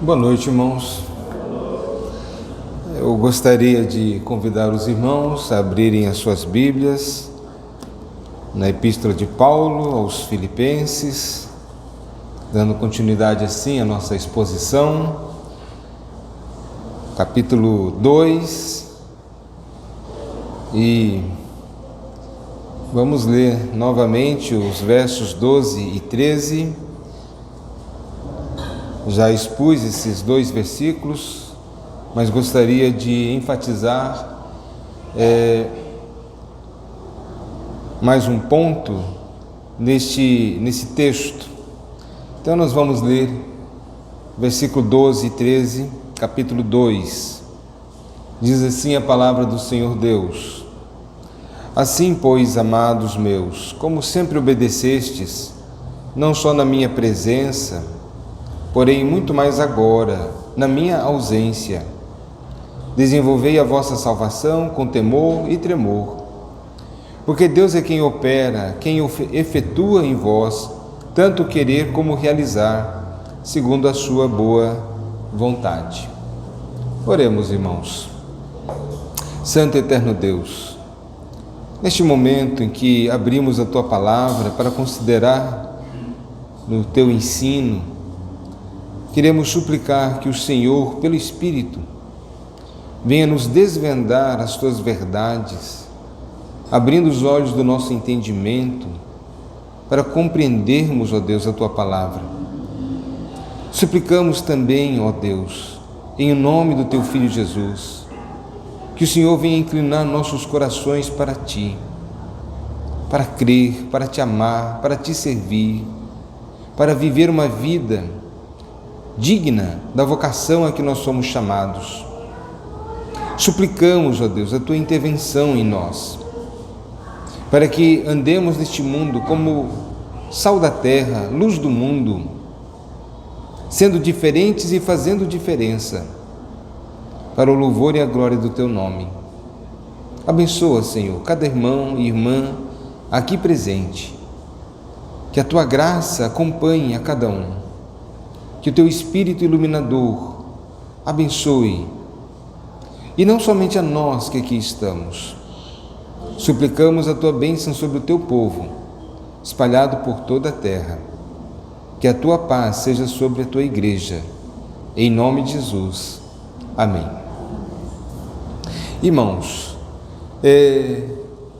Boa noite, irmãos. Eu gostaria de convidar os irmãos a abrirem as suas Bíblias na Epístola de Paulo aos Filipenses, dando continuidade assim à nossa exposição, capítulo 2, e vamos ler novamente os versos 12 e 13. Já expus esses dois versículos, mas gostaria de enfatizar mais um ponto nesse texto. Então nós vamos ler versículo 12 e 13, capítulo 2. Diz assim a palavra do Senhor Deus: Assim, pois, amados meus, como sempre obedecestes, não só na minha presença, porém muito mais agora, na minha ausência, desenvolvei a vossa salvação com temor e tremor, porque Deus é quem opera, quem efetua em vós, tanto querer como realizar, segundo a sua boa vontade. Oremos, irmãos. Santo e eterno Deus, neste momento em que abrimos a Tua Palavra para considerar no Teu ensino, queremos suplicar que o Senhor, pelo Espírito, venha nos desvendar as Tuas verdades, abrindo os olhos do nosso entendimento para compreendermos, ó Deus, a Tua Palavra. Suplicamos também, ó Deus, em nome do Teu Filho Jesus, que o Senhor venha inclinar nossos corações para Ti, para crer, para Te amar, para Te servir, para viver uma vida digna da vocação a que nós somos chamados. Suplicamos, ó Deus, a Tua intervenção em nós, para que andemos neste mundo como sal da terra, luz do mundo, sendo diferentes e fazendo diferença, para o louvor e a glória do Teu nome. Abençoa, Senhor, cada irmão e irmã aqui presente, que a Tua graça acompanhe a cada um, que o Teu Espírito iluminador abençoe, e não somente a nós que aqui estamos. Suplicamos a Tua bênção sobre o Teu povo, espalhado por toda a terra. Que a Tua paz seja sobre a Tua igreja. Em nome de Jesus. Amém. Irmãos,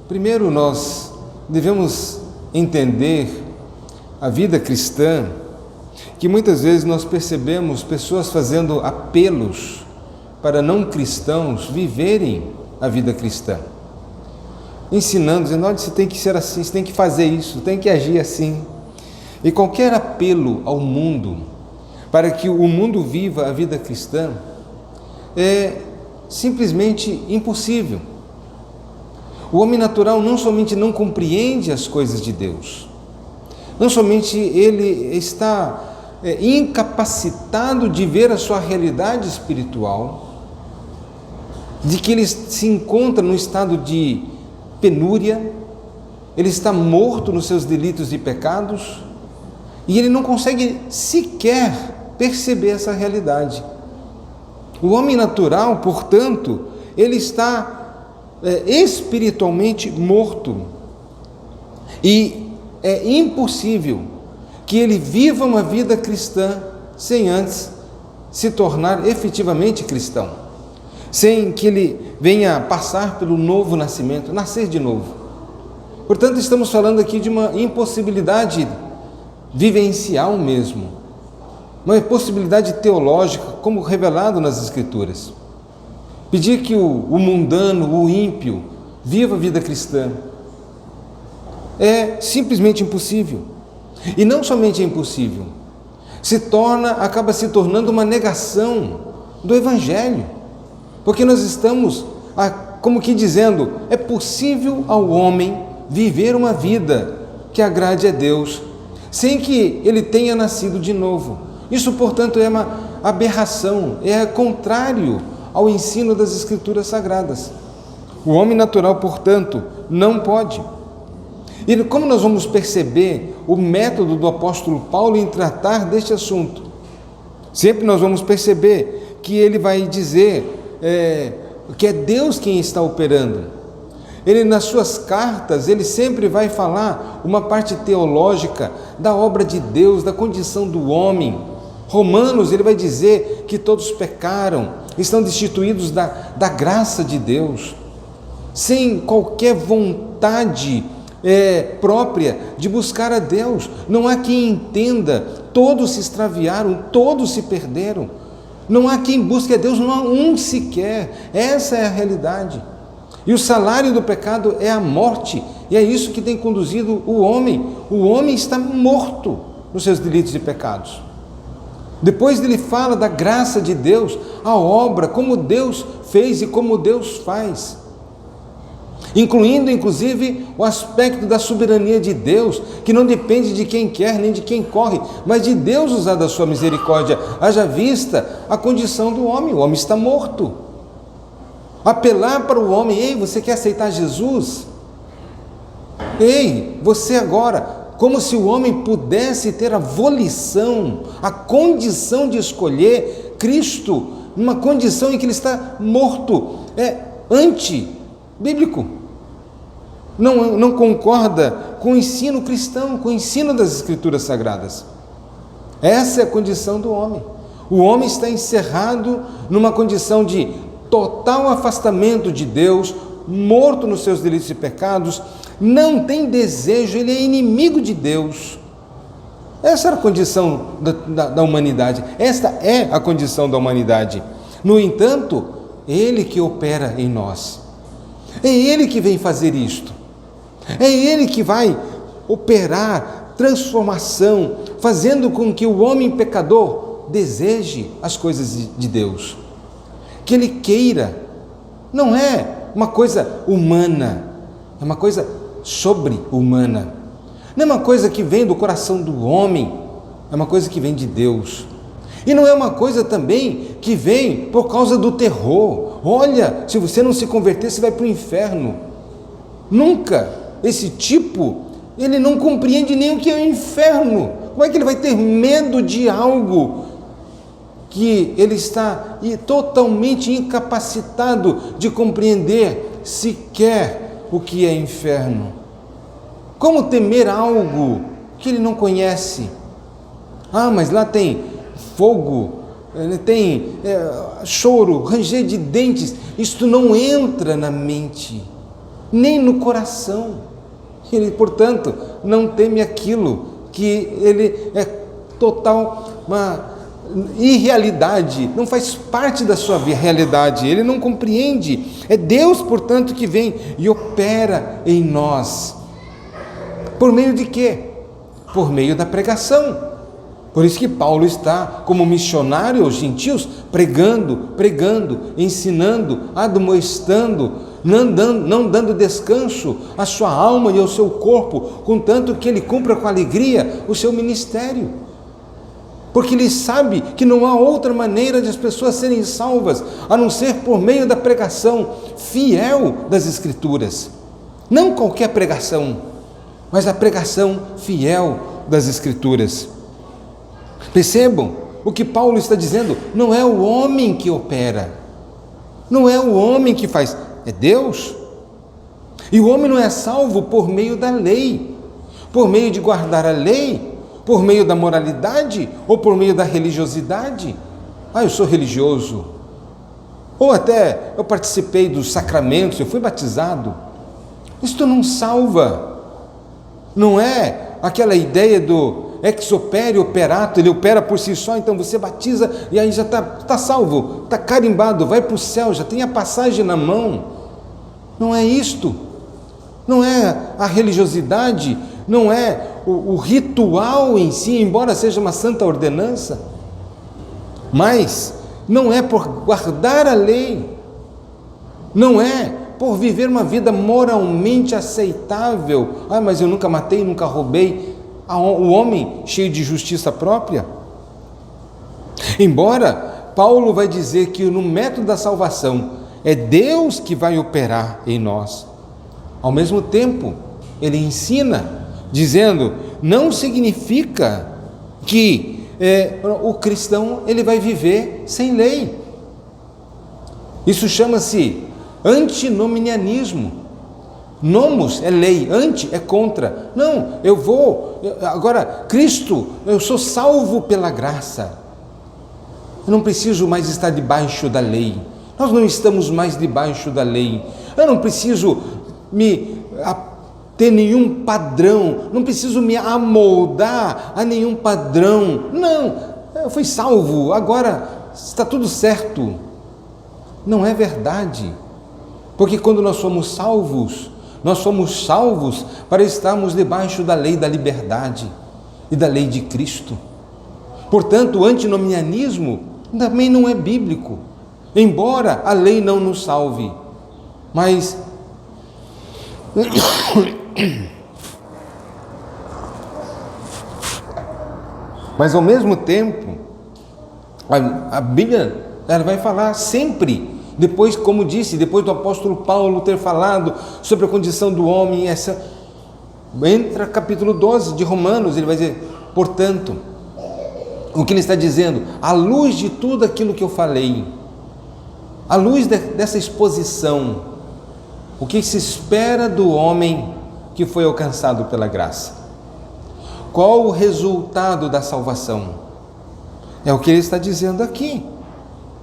primeiro nós devemos entender a vida cristã, que muitas vezes nós percebemos pessoas fazendo apelos para não cristãos viverem a vida cristã, ensinando, dizendo: olha, você tem que ser assim, você tem que fazer isso, tem que agir assim. E qualquer apelo ao mundo para que o mundo viva a vida cristã é simplesmente impossível. O homem natural não somente não compreende as coisas de Deus, não somente ele está incapacitado de ver a sua realidade espiritual, de que ele se encontra num estado de penúria, ele está morto nos seus delitos e pecados, e ele não consegue sequer perceber essa realidade. O homem natural, portanto, ele está espiritualmente morto, e é impossível que ele viva uma vida cristã sem antes se tornar efetivamente cristão, sem que ele venha passar pelo novo nascimento, nascer de novo. Portanto, estamos falando aqui de uma impossibilidade vivencial mesmo, uma impossibilidade teológica, como revelado nas Escrituras. Pedir que o mundano, o ímpio, viva a vida cristã é simplesmente impossível. E não somente é impossível, acaba se tornando uma negação do Evangelho, porque nós estamos, como que dizendo, é possível ao homem viver uma vida que agrade a Deus, sem que ele tenha nascido de novo. Isso, portanto, é uma aberração, é contrário ao ensino das Escrituras Sagradas. O homem natural, portanto, não pode. E como nós vamos perceber o método do apóstolo Paulo em tratar deste assunto? Sempre nós vamos perceber que ele vai dizer que é Deus quem está operando. Ele, nas suas cartas, ele sempre vai falar uma parte teológica da obra de Deus, da condição do homem. Romanos, ele vai dizer que todos pecaram, estão destituídos da graça de Deus, sem qualquer vontade própria de buscar a Deus. Não há quem entenda, todos se extraviaram, todos se perderam. Não há quem busque a Deus, não há um sequer. Essa é a realidade. E o salário do pecado é a morte, e é isso que tem conduzido o homem. O homem está morto nos seus delitos e pecados. Depois ele fala da graça de Deus, a obra, como Deus fez e como Deus faz, incluindo inclusive o aspecto da soberania de Deus, que não depende de quem quer nem de quem corre, mas de Deus usar da sua misericórdia, haja vista a condição do homem. O homem está morto. Apelar para o homem: ei, você quer aceitar Jesus? Ei, você agora, como se o homem pudesse ter a volição, a condição de escolher Cristo, numa condição em que ele está morto. É anti-bíblico. Não concorda com o ensino cristão, com o ensino das Escrituras Sagradas. Essa é a condição do homem. O homem está encerrado numa condição de total afastamento de Deus, morto nos seus delitos e pecados, não tem desejo, ele é inimigo de Deus. Essa é a condição da humanidade, esta é a condição da humanidade. No entanto, Ele que opera em nós, é Ele que vem fazer isto, é Ele que vai operar transformação, fazendo com que o homem pecador deseje as coisas de Deus, que ele queira. Não é uma coisa humana, é uma coisa sobre-humana. Não é uma coisa que vem do coração do homem, é uma coisa que vem de Deus. E não é uma coisa também que vem por causa do terror. Olha, se você não se converter, você vai para o inferno. Nunca. Esse tipo, ele não compreende nem o que é o inferno. Como é que ele vai ter medo de algo que ele está totalmente incapacitado de compreender sequer o que é inferno? Como temer algo que ele não conhece? Ah, mas lá tem fogo, tem choro, ranger de dentes. Isto não entra na mente, nem no coração. Ele, portanto, não teme aquilo que ele é total uma irrealidade, não faz parte da sua realidade, ele não compreende. É Deus, portanto, que vem e opera em nós. Por meio de quê? Por meio da pregação. Por isso que Paulo está como missionário aos gentios, pregando, ensinando, admoestando, não dando descanso à sua alma e ao seu corpo, contanto que ele cumpra com alegria o seu ministério. Porque ele sabe que não há outra maneira de as pessoas serem salvas, a não ser por meio da pregação fiel das Escrituras. Não qualquer pregação, mas a pregação fiel das Escrituras. Percebam, o que Paulo está dizendo, não é o homem que opera, não é o homem que faz, é Deus. E o homem não é salvo por meio da lei, por meio de guardar a lei, por meio da moralidade ou por meio da religiosidade. Ah, eu sou religioso, ou até eu participei dos sacramentos, eu fui batizado. Isto não salva. Não é aquela ideia do ex opere operato, ele opera por si só, então você batiza e aí já está salvo, está carimbado, vai para o céu, já tem a passagem na mão. Não é isto. Não é a religiosidade, não é o ritual em si, embora seja uma santa ordenança, mas não é por guardar a lei, não é por viver uma vida moralmente aceitável. Ah, mas eu nunca matei, nunca roubei. O homem cheio de justiça própria. Embora Paulo vai dizer que no método da salvação é Deus que vai operar em nós, ao mesmo tempo ele ensina, dizendo, não significa que o cristão ele vai viver sem lei. Isso chama-se antinomianismo. Nomos é lei, anti é contra. Não, agora, Cristo, eu sou salvo pela graça. Eu não preciso mais estar debaixo da lei. Nós não estamos mais debaixo da lei. Eu não preciso ter nenhum padrão, não preciso me amoldar a nenhum padrão. Não, eu fui salvo, agora está tudo certo. Não é verdade. Porque quando nós somos salvos para estarmos debaixo da lei da liberdade e da lei de Cristo. Portanto, o antinomianismo também não é bíblico, embora a lei não nos salve, mas ao mesmo tempo, a Bíblia ela vai falar sempre, depois do apóstolo Paulo ter falado sobre a condição do homem, entra capítulo 12 de Romanos, ele vai dizer, portanto, o que ele está dizendo, à luz de tudo aquilo que eu falei, à luz dessa exposição, o que se espera do homem que foi alcançado pela graça? Qual o resultado da salvação? É o que ele está dizendo aqui.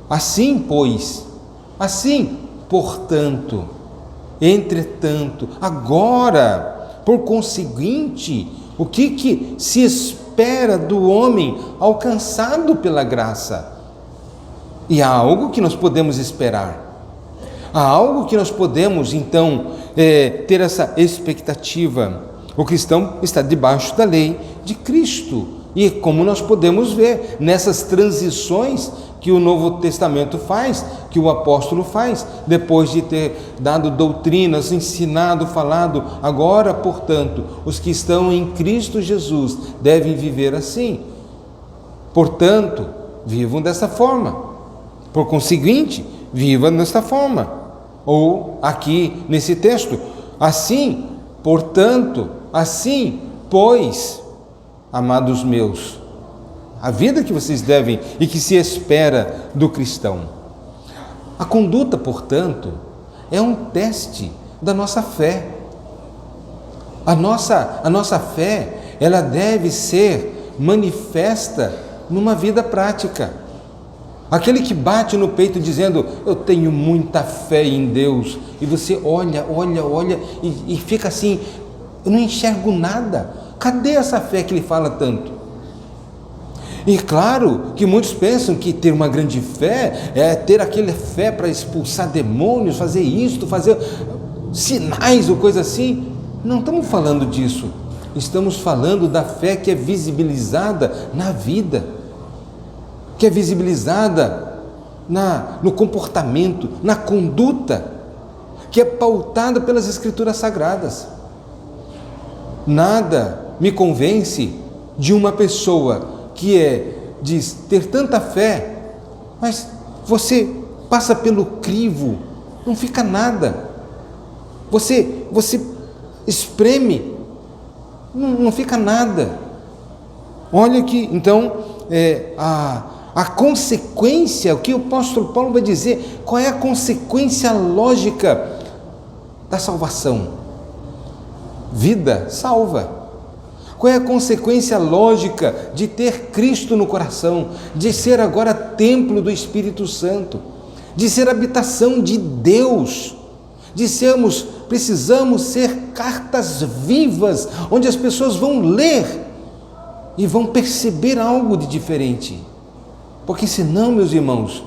Assim, pois, portanto, entretanto, agora, por conseguinte, o que se espera do homem alcançado pela graça? E há algo que nós podemos esperar. Há algo que nós podemos, então, ter essa expectativa. O cristão está debaixo da lei de Cristo. E como nós podemos ver nessas transições que o Novo Testamento faz, que o apóstolo faz, depois de ter dado doutrinas, ensinado, falado, agora, portanto, os que estão em Cristo Jesus devem viver assim. Portanto, vivam dessa forma. Por conseguinte, viva desta forma. Ou aqui nesse texto, assim, portanto, assim, pois, amados meus, a vida que vocês devem e que se espera do cristão. A conduta, portanto, é um teste da nossa fé. A nossa fé, ela deve ser manifesta numa vida prática. Aquele que bate no peito dizendo, eu tenho muita fé em Deus, e você olha e fica assim, eu não enxergo nada. Cadê essa fé que ele fala tanto? E claro que muitos pensam que ter uma grande fé é ter aquela fé para expulsar demônios, fazer isto, fazer sinais ou coisa assim. Não estamos falando disso. Estamos falando da fé que é visibilizada na vida, que é visibilizada no comportamento, na conduta, que é pautada pelas Escrituras Sagradas. Nada me convence de uma pessoa que diz ter tanta fé, mas você passa pelo crivo, não fica nada. Você espreme, não fica nada. Olha que, então, a consequência, o que o apóstolo Paulo vai dizer, qual é a consequência lógica da salvação? Vida salva. Qual é a consequência lógica de ter Cristo no coração, de ser agora templo do Espírito Santo, de ser habitação de Deus, precisamos ser cartas vivas, onde as pessoas vão ler e vão perceber algo de diferente. Porque senão, meus irmãos,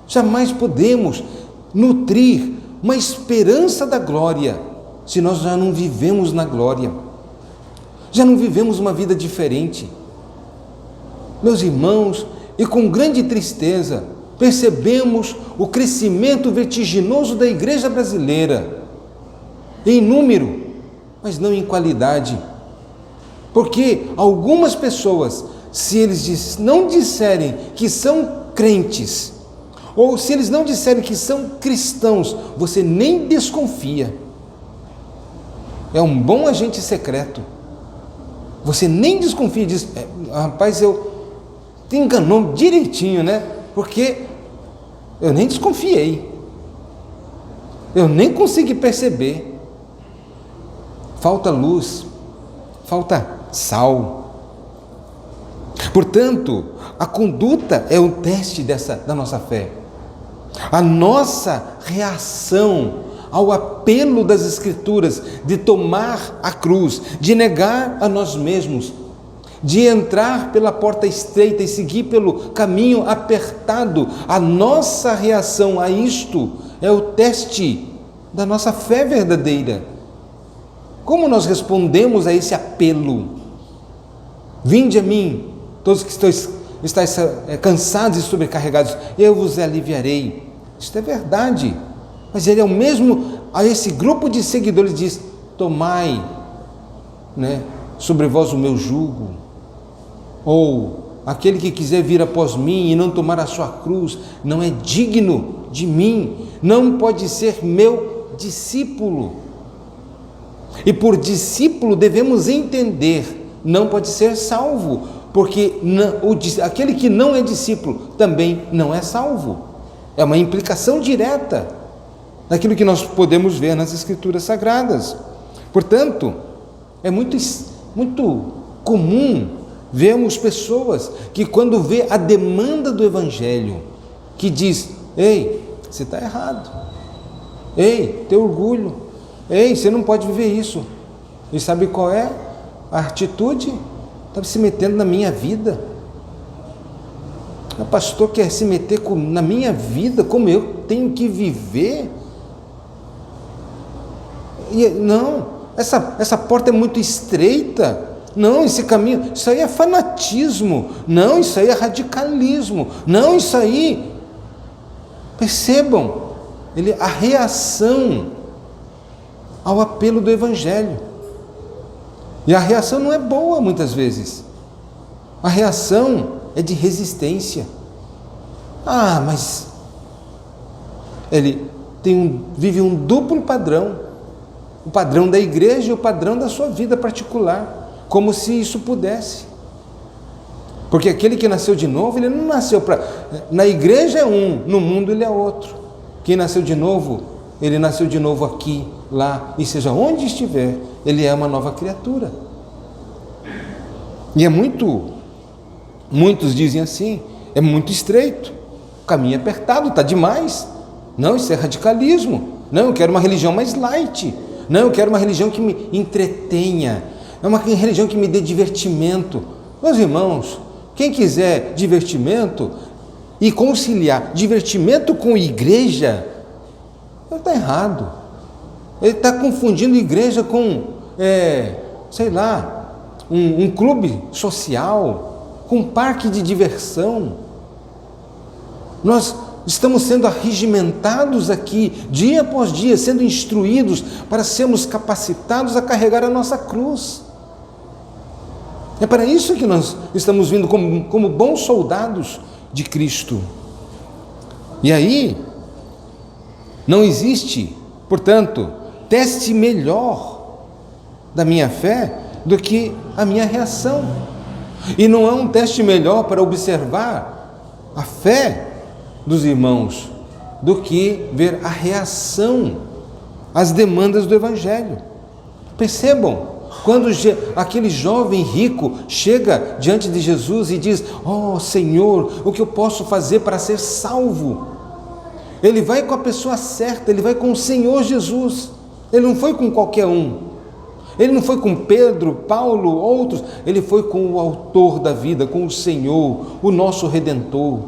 jamais podemos nutrir uma esperança da glória, se nós já não vivemos na glória, já não vivemos uma vida diferente. Meus irmãos, e com grande tristeza, percebemos o crescimento vertiginoso da igreja brasileira, em número, mas não em qualidade. Porque algumas pessoas, se eles não disserem que são crentes, ou se eles não disserem que são cristãos, você nem desconfia. É um bom agente secreto. Você nem desconfia e diz, rapaz, te enganou direitinho, né? Porque eu nem desconfiei. Eu nem consegui perceber. Falta luz, falta sal. Portanto, a conduta é um teste da nossa fé. A nossa reação ao apelo das Escrituras de tomar a cruz, de negar a nós mesmos, de entrar pela porta estreita e seguir pelo caminho apertado, a nossa reação a isto é o teste da nossa fé verdadeira. Como nós respondemos a esse apelo? Vinde a mim, todos que estáis cansados e sobrecarregados, eu vos aliviarei. Isto é verdade, mas ele é o mesmo a esse grupo de seguidores diz: tomai, sobre vós o meu jugo. Ou aquele que quiser vir após mim e não tomar a sua cruz, não é digno de mim, não pode ser meu discípulo. E por discípulo devemos entender, não pode ser salvo, porque aquele que não é discípulo também não é salvo. É uma implicação direta daquilo que nós podemos ver nas Escrituras Sagradas. Portanto, é muito comum vermos pessoas que, quando vê a demanda do Evangelho, que diz: ei, você está errado, ei, teu orgulho, ei, você não pode viver isso. E sabe qual é a atitude? Está se metendo na minha vida. O pastor quer se meter na minha vida, como eu tenho que viver? Não, essa porta é muito estreita. Não, esse caminho, isso aí é fanatismo. Não, isso aí é radicalismo. Não, isso aí, percebam, a reação ao apelo do Evangelho. E a reação não é boa muitas vezes. A reação é de resistência. Mas ele vive um duplo padrão. O padrão da igreja e o padrão da sua vida particular. Como se isso pudesse. Porque aquele que nasceu de novo, ele não nasceu para... Na igreja é um, no mundo ele é outro. Quem nasceu de novo, ele nasceu de novo aqui, lá, e seja onde estiver, ele é uma nova criatura. E muitos dizem assim, é muito estreito, o caminho é apertado, está demais. Não, isso é radicalismo. Não, eu quero uma religião mais light. Não, eu quero uma religião que me entretenha. É uma religião que me dê divertimento. Meus irmãos, quem quiser divertimento e conciliar divertimento com igreja, está errado. Ele está confundindo igreja com, um clube social, com um parque de diversão. Nós estamos sendo arregimentados aqui, dia após dia, sendo instruídos para sermos capacitados a carregar a nossa cruz. É para isso que nós estamos vindo como bons soldados de Cristo. E aí, não existe, portanto, teste melhor da minha fé do que a minha reação. E não há um teste melhor para observar a fé dos irmãos do que ver a reação às demandas do Evangelho. Percebam, quando aquele jovem rico chega diante de Jesus e diz: ó Senhor, o que eu posso fazer para ser salvo? Ele vai com a pessoa certa, ele vai com o Senhor Jesus. Ele não foi com qualquer um. Ele não foi com Pedro, Paulo, outros. Ele foi com o autor da vida, com o Senhor, o nosso Redentor.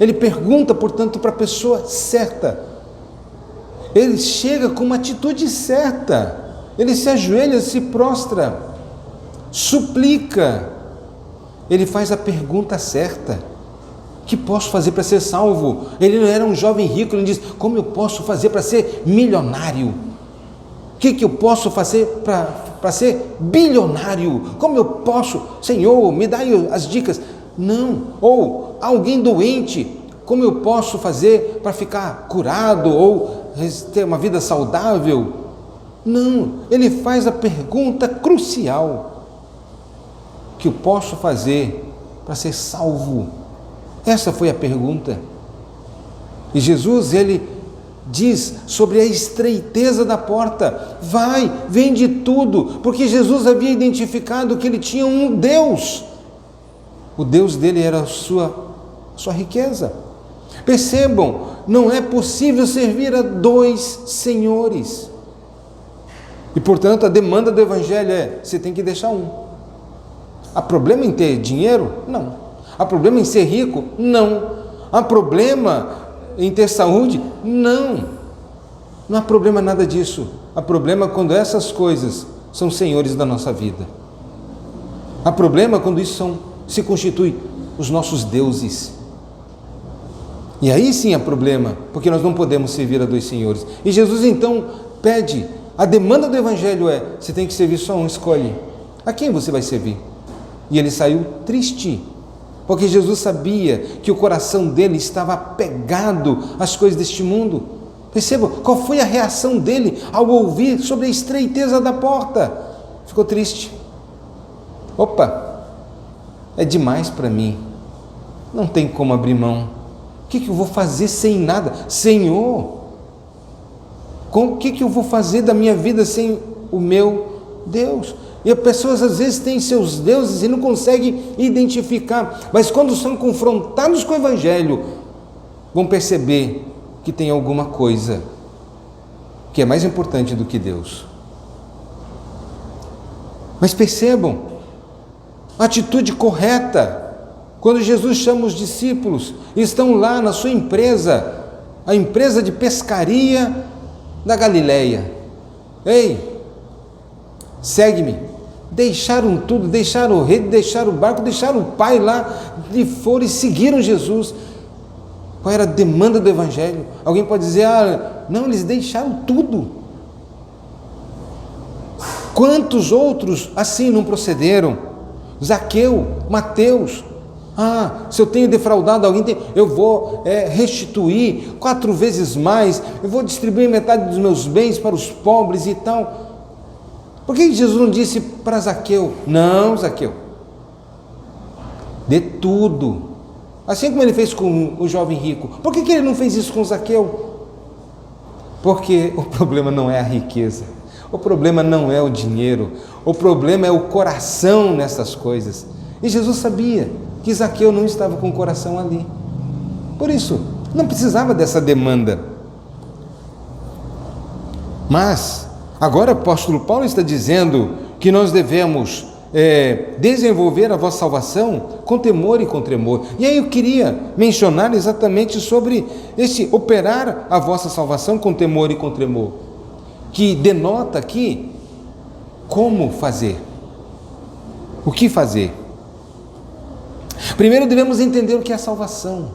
Ele pergunta, portanto, para a pessoa certa. Ele chega com uma atitude certa. Ele se ajoelha, se prostra, suplica. Ele faz a pergunta certa: o que posso fazer para ser salvo? Ele não era um jovem rico, ele diz: como eu posso fazer para ser milionário? O que eu posso fazer para ser bilionário? Como eu posso? Senhor, me dá as dicas. Não. Ou alguém doente, como eu posso fazer para ficar curado ou ter uma vida saudável? Não, ele faz a pergunta crucial: o que eu posso fazer para ser salvo? Essa foi a pergunta. E Jesus, ele diz sobre a estreiteza da porta: vai, vende tudo, porque Jesus havia identificado que ele tinha um Deus. O Deus dele era a sua riqueza. Percebam, não é possível servir a dois senhores. E portanto a demanda do Evangelho é: você tem que deixar um. Há problema em ter dinheiro? Não. Há problema em ser rico? Não. Há problema em ter saúde? Não. Não há problema nada disso. Há problema quando essas coisas são senhores da nossa vida. Há problema quando isso se constitui os nossos deuses. E aí sim há problema, porque nós não podemos servir a dois senhores. E Jesus então pede, a demanda do Evangelho é: você tem que servir só um, escolhe. A quem você vai servir? E ele saiu triste, porque Jesus sabia que o coração dele estava apegado às coisas deste mundo. Perceba qual foi a reação dele ao ouvir sobre a estreiteza da porta. Ficou triste. Opa, é demais para mim, não tem como abrir mão. O que eu vou fazer sem nada? Senhor, o que eu vou fazer da minha vida sem o meu Deus? E as pessoas às vezes têm seus deuses e não conseguem identificar, mas quando são confrontados com o Evangelho, vão perceber que tem alguma coisa que é mais importante do que Deus. Mas percebam a atitude correta. Quando Jesus chama os discípulos, estão lá na sua empresa, a empresa de pescaria da Galileia. Ei, segue-me. Deixaram tudo, deixaram o rei, deixaram o barco, deixaram o pai lá, e foram e seguiram Jesus. Qual era a demanda do Evangelho? Alguém pode dizer: não, eles deixaram tudo. Quantos outros assim não procederam? Zaqueu, Mateus: se eu tenho defraudado alguém, eu vou restituir 4 vezes mais, eu vou distribuir metade dos meus bens para os pobres e tal. Por que Jesus não disse para Zaqueu: não, Zaqueu, dê tudo, assim como ele fez com o jovem rico? Por que ele não fez isso com Zaqueu? Porque o problema não é a riqueza, o problema não é o dinheiro, o problema é o coração nessas coisas. E Jesus sabia que Zaqueu não estava com o coração ali, por isso não precisava dessa demanda. Mas agora o apóstolo Paulo está dizendo que nós devemos desenvolver a vossa salvação com temor e com tremor. E aí eu queria mencionar exatamente sobre esse operar a vossa salvação com temor e com tremor, que denota aqui como fazer, o que fazer. Primeiro devemos entender o que é salvação.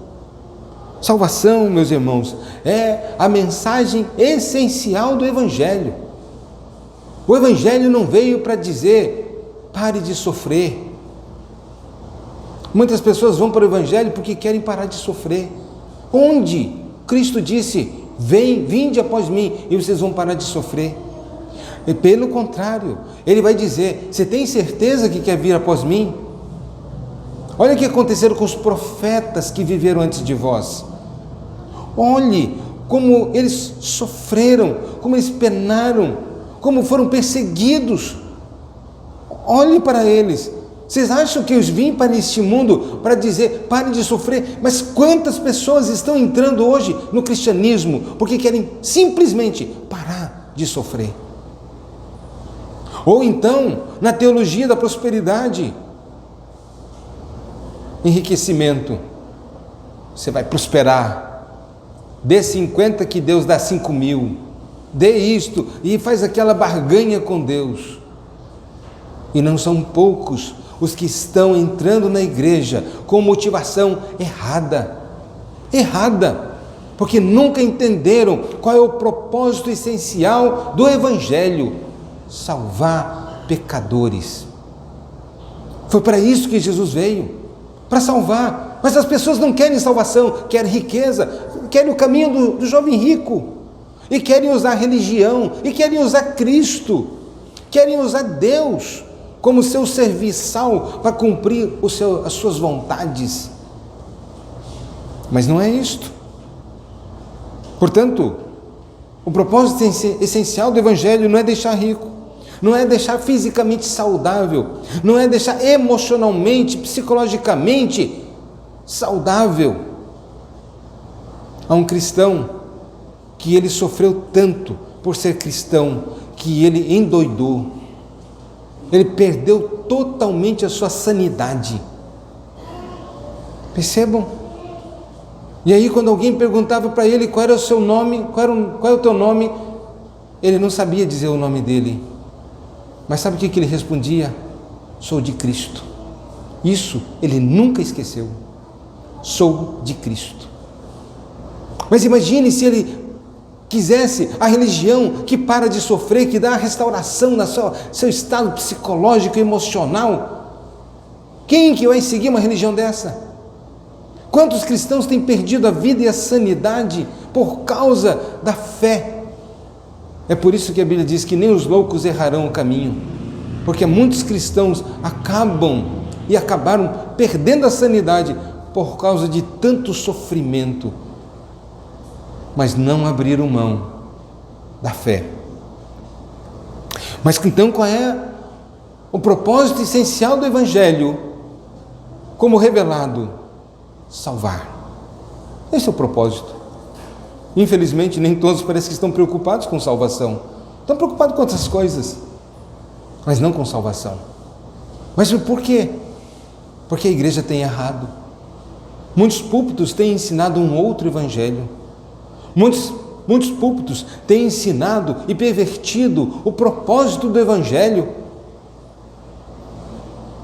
Salvação, meus irmãos, é a mensagem essencial do Evangelho. O Evangelho não veio para dizer: pare de sofrer. Muitas pessoas vão para o Evangelho porque querem parar de sofrer. Onde Cristo disse: vinde após mim e vocês vão parar de sofrer? E pelo contrário, Ele vai dizer: você tem certeza que quer vir após mim? Olha o que aconteceu com os profetas que viveram antes de vós. Olhe como eles sofreram, como eles penaram, como foram perseguidos. Olhe para eles. Vocês acham que eu vim para este mundo para dizer: pare de sofrer? Mas quantas pessoas estão entrando hoje no cristianismo porque querem simplesmente parar de sofrer? Ou então na teologia da prosperidade: enriquecimento, você vai prosperar, dê 50 que Deus dá 5.000, dê isto, e faz aquela barganha com Deus. E não são poucos os que estão entrando na igreja com motivação errada, porque nunca entenderam qual é o propósito essencial do Evangelho: salvar pecadores. Foi para isso que Jesus veio, para salvar. Mas as pessoas não querem salvação, querem riqueza, querem o caminho do jovem rico, e querem usar a religião, e querem usar Cristo, querem usar Deus como seu serviçal para cumprir as suas vontades. Mas não é isto. Portanto, o propósito essencial do Evangelho não é deixar rico, não é deixar fisicamente saudável, não é deixar emocionalmente, psicologicamente saudável. Há um cristão que ele sofreu tanto por ser cristão, que ele endoidou, ele perdeu totalmente a sua sanidade. Percebam? E aí quando alguém perguntava para ele qual era o seu nome, qual é o teu nome, ele não sabia dizer o nome dele. Mas sabe o que ele respondia? Sou de Cristo. Isso ele nunca esqueceu. Sou de Cristo. Mas imagine se ele quisesse a religião que para de sofrer, que dá a restauração no seu estado psicológico e emocional. Quem que vai seguir uma religião dessa? Quantos cristãos têm perdido a vida e a sanidade por causa da fé? É por isso que a Bíblia diz que nem os loucos errarão o caminho, porque muitos cristãos acabaram perdendo a sanidade por causa de tanto sofrimento, mas não abriram mão da fé. Mas então qual é o propósito essencial do Evangelho, como revelado? Salvar. Esse é o propósito. Infelizmente, nem todos parece que estão preocupados com salvação. Estão preocupados com outras coisas, mas não com salvação. Mas por quê? Porque a igreja tem errado. Muitos púlpitos têm ensinado um outro evangelho. Muitos púlpitos têm ensinado e pervertido o propósito do evangelho.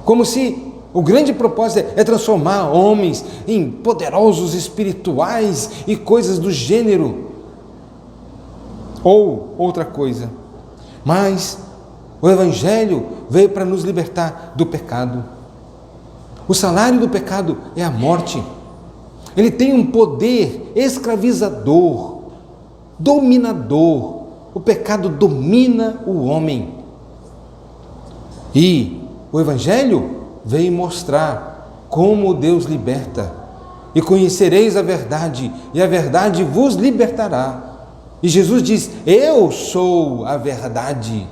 Como se o grande propósito é transformar homens em poderosos espirituais e coisas do gênero. Ou outra coisa. Mas o Evangelho veio para nos libertar do pecado. O salário do pecado é a morte. Ele tem um poder escravizador, dominador. O pecado domina o homem. E o Evangelho veio mostrar como Deus liberta. E conhecereis a verdade, e a verdade vos libertará. E Jesus diz: eu sou a verdade,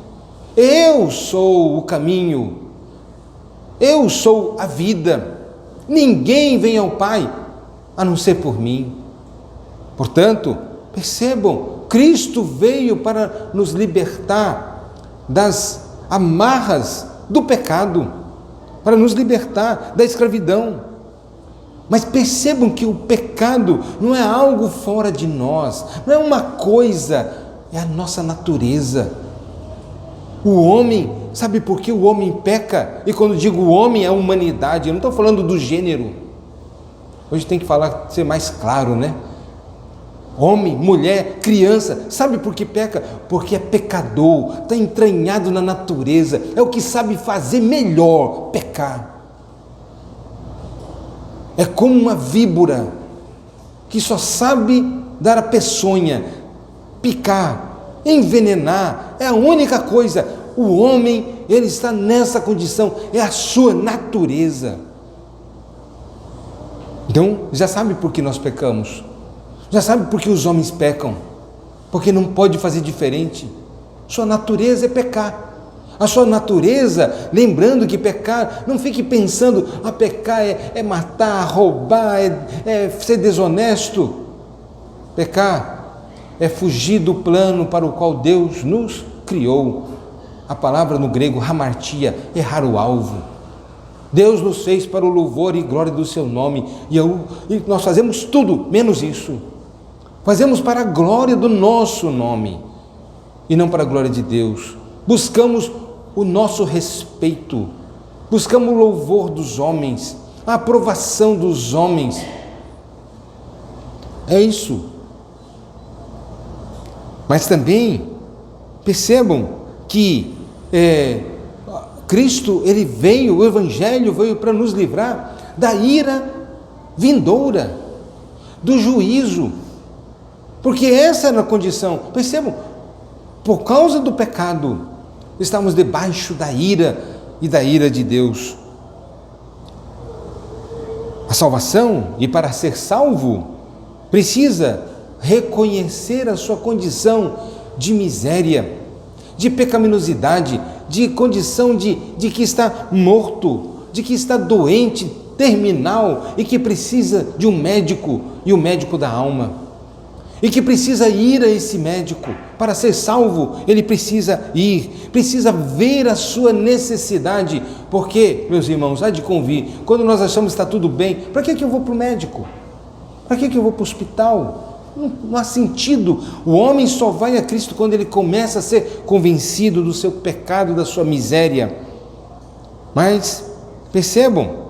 eu sou o caminho, eu sou a vida. Ninguém vem ao Pai a não ser por mim. Portanto, percebam, Cristo veio para nos libertar das amarras do pecado, para nos libertar da escravidão. Mas percebam que o pecado não é algo fora de nós, não é uma coisa, é a nossa natureza. O homem, sabe por que o homem peca? E quando digo o homem, é a humanidade, eu não estou falando do gênero. Hoje tem que ser mais claro, né? Homem, mulher, criança, sabe por que peca? Porque é pecador, está entranhado na natureza, é o que sabe fazer melhor, pecar. É como uma víbora, que só sabe dar a peçonha, picar, envenenar, é a única coisa. O homem, ele está nessa condição, é a sua natureza. Então, já sabe por que nós pecamos? Já sabe por que os homens pecam? Porque não pode fazer diferente. Sua natureza é pecar. A sua natureza, lembrando que pecar, não fique pensando, pecar é matar, roubar, é ser desonesto. Pecar é fugir do plano para o qual Deus nos criou. A palavra no grego, hamartia, errar o alvo. Deus nos fez para o louvor e glória do seu nome, e nós fazemos tudo menos isso. Fazemos para a glória do nosso nome e não para a glória de Deus. Buscamos o nosso respeito, buscamos o louvor dos homens, a aprovação dos homens. É isso. Mas também percebam que Cristo, o Evangelho veio para nos livrar da ira vindoura, do juízo. Porque essa era a condição. Percebam, por causa do pecado, estamos debaixo da ira e da ira de Deus. A salvação, e para ser salvo, precisa reconhecer a sua condição de miséria, de pecaminosidade, de condição de que está morto, de que está doente, terminal e que precisa de um médico, e o médico da alma, e que precisa ir a esse médico. Para ser salvo, ele precisa ir, precisa ver a sua necessidade, porque, meus irmãos, há de convir, quando nós achamos que está tudo bem, para que eu vou para o médico? Para que eu vou para o hospital? Não há sentido. O homem só vai a Cristo quando ele começa a ser convencido do seu pecado, da sua miséria. Mas, percebam,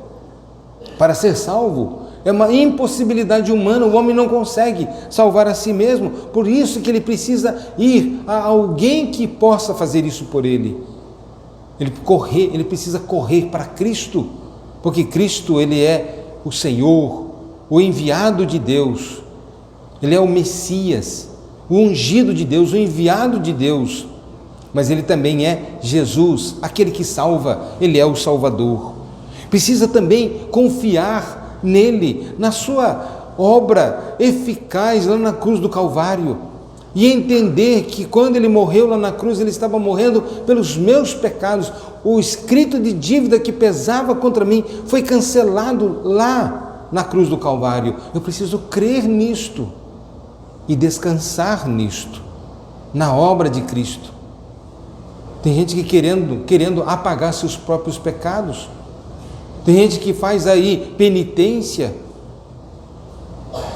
para ser salvo, é uma impossibilidade humana, o homem não consegue salvar a si mesmo, por isso que ele precisa ir a alguém que possa fazer isso por ele. Ele precisa correr para Cristo, porque Cristo, ele é o Senhor, o enviado de Deus, ele é o Messias, o ungido de Deus, o enviado de Deus, mas ele também é Jesus, aquele que salva, ele é o Salvador. Precisa também confiar nele, na sua obra eficaz lá na cruz do Calvário, e entender que quando ele morreu lá na cruz, ele estava morrendo pelos meus pecados. O escrito de dívida que pesava contra mim foi cancelado lá na cruz do Calvário. Eu preciso crer nisto e descansar nisto, na obra de Cristo. Tem gente que querendo apagar seus próprios pecados. Tem gente que faz aí penitência,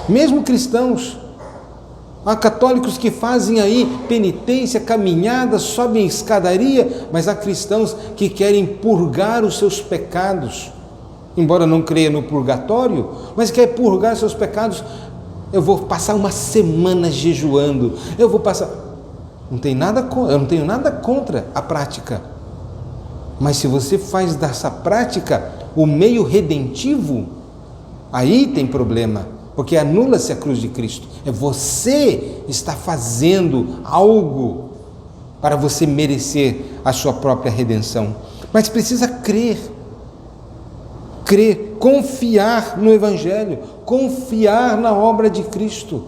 mesmo cristãos. Há católicos que fazem aí penitência, caminhada, sobem escadaria, mas há cristãos que querem purgar os seus pecados, embora não creia no purgatório, mas quer purgar seus pecados. Eu vou passar uma semana jejuando, eu não tenho nada contra a prática, mas se você faz dessa prática o meio redentivo, aí tem problema, porque anula-se a cruz de Cristo. É você está fazendo algo para você merecer a sua própria redenção, mas precisa crer, confiar no Evangelho, confiar na obra de Cristo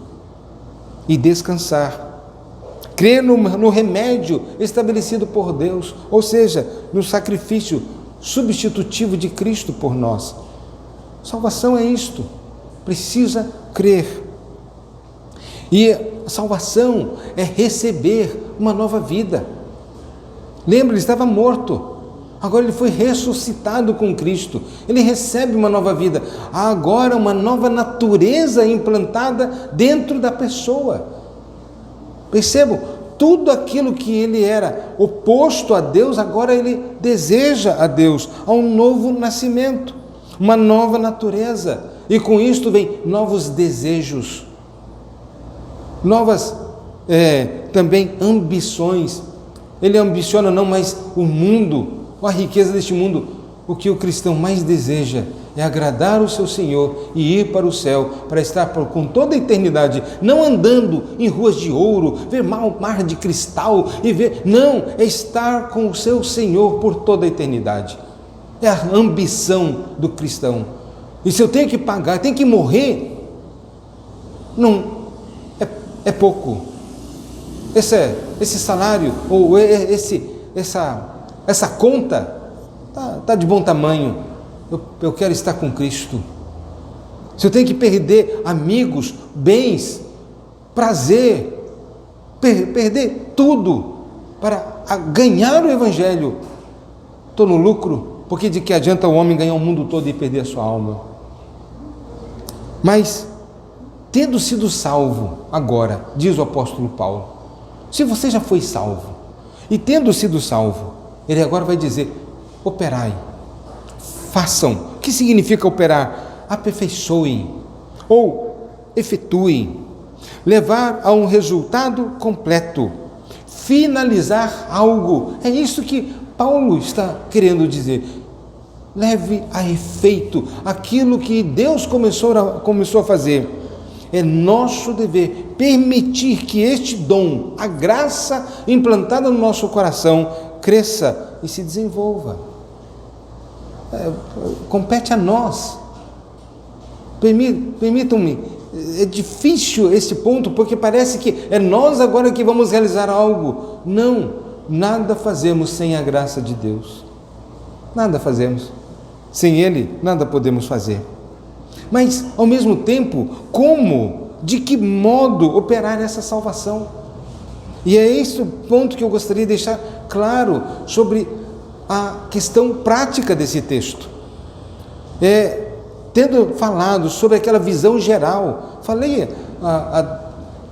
e descansar. Crer no remédio estabelecido por Deus, ou seja, no sacrifício substitutivo de Cristo por nós. Salvação é isto, precisa crer. E a salvação é receber uma nova vida. Lembra, ele estava morto, agora ele foi ressuscitado com Cristo, ele recebe uma nova vida, há agora uma nova natureza implantada dentro da pessoa. Percebam, tudo aquilo que ele era oposto a Deus, agora ele deseja a Deus, há um novo nascimento, uma nova natureza, e com isto vem novos desejos, novas também ambições. Ele ambiciona não mais o mundo, a riqueza deste mundo. O que o cristão mais deseja é agradar o seu Senhor e ir para o céu, para estar com toda a eternidade, não andando em ruas de ouro, ver mar de cristal não, é estar com o seu Senhor por toda a eternidade. É a ambição do cristão. E se eu tenho que pagar, tenho que morrer, não é pouco. Esse salário ou essa conta tá de bom tamanho. Eu quero estar com Cristo. Se eu tenho que perder amigos, bens, prazer, perder tudo para ganhar o Evangelho, estou no lucro, porque de que adianta o homem ganhar o mundo todo e perder a sua alma? Mas, tendo sido salvo agora, diz o apóstolo Paulo, se você já foi salvo, e tendo sido salvo, ele agora vai dizer, operai, façam. O que significa operar? Aperfeiçoem, ou efetuem, levar a um resultado completo, finalizar algo. É isso que Paulo está querendo dizer. Leve a efeito aquilo que Deus começou a fazer. É nosso dever permitir que este dom, a graça implantada no nosso coração, cresça e se desenvolva. compete a nós. Permitam-me, é difícil esse ponto, porque parece que é nós agora que vamos realizar algo. Não, nada fazemos sem a graça de Deus. Nada fazemos. Sem Ele, nada podemos fazer. Mas, ao mesmo tempo, como, de que modo operar essa salvação? E é esse o ponto que eu gostaria de deixar claro sobre a questão prática desse texto. Tendo falado sobre aquela visão geral, falei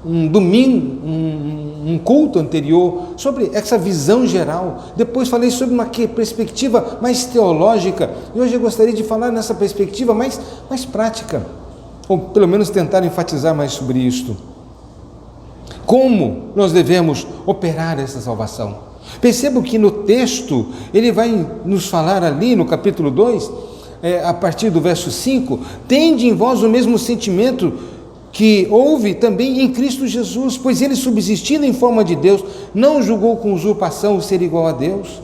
um domingo, um culto anterior, sobre essa visão geral. Depois falei sobre uma perspectiva mais teológica, e hoje eu gostaria de falar nessa perspectiva mais prática, ou pelo menos tentar enfatizar mais sobre isto. Como nós devemos operar essa salvação? Percebo que no texto, ele vai nos falar ali no capítulo 2, a partir do verso 5, tende em vós o mesmo sentimento que houve também em Cristo Jesus, pois ele, subsistindo em forma de Deus, não julgou com usurpação o ser igual a Deus,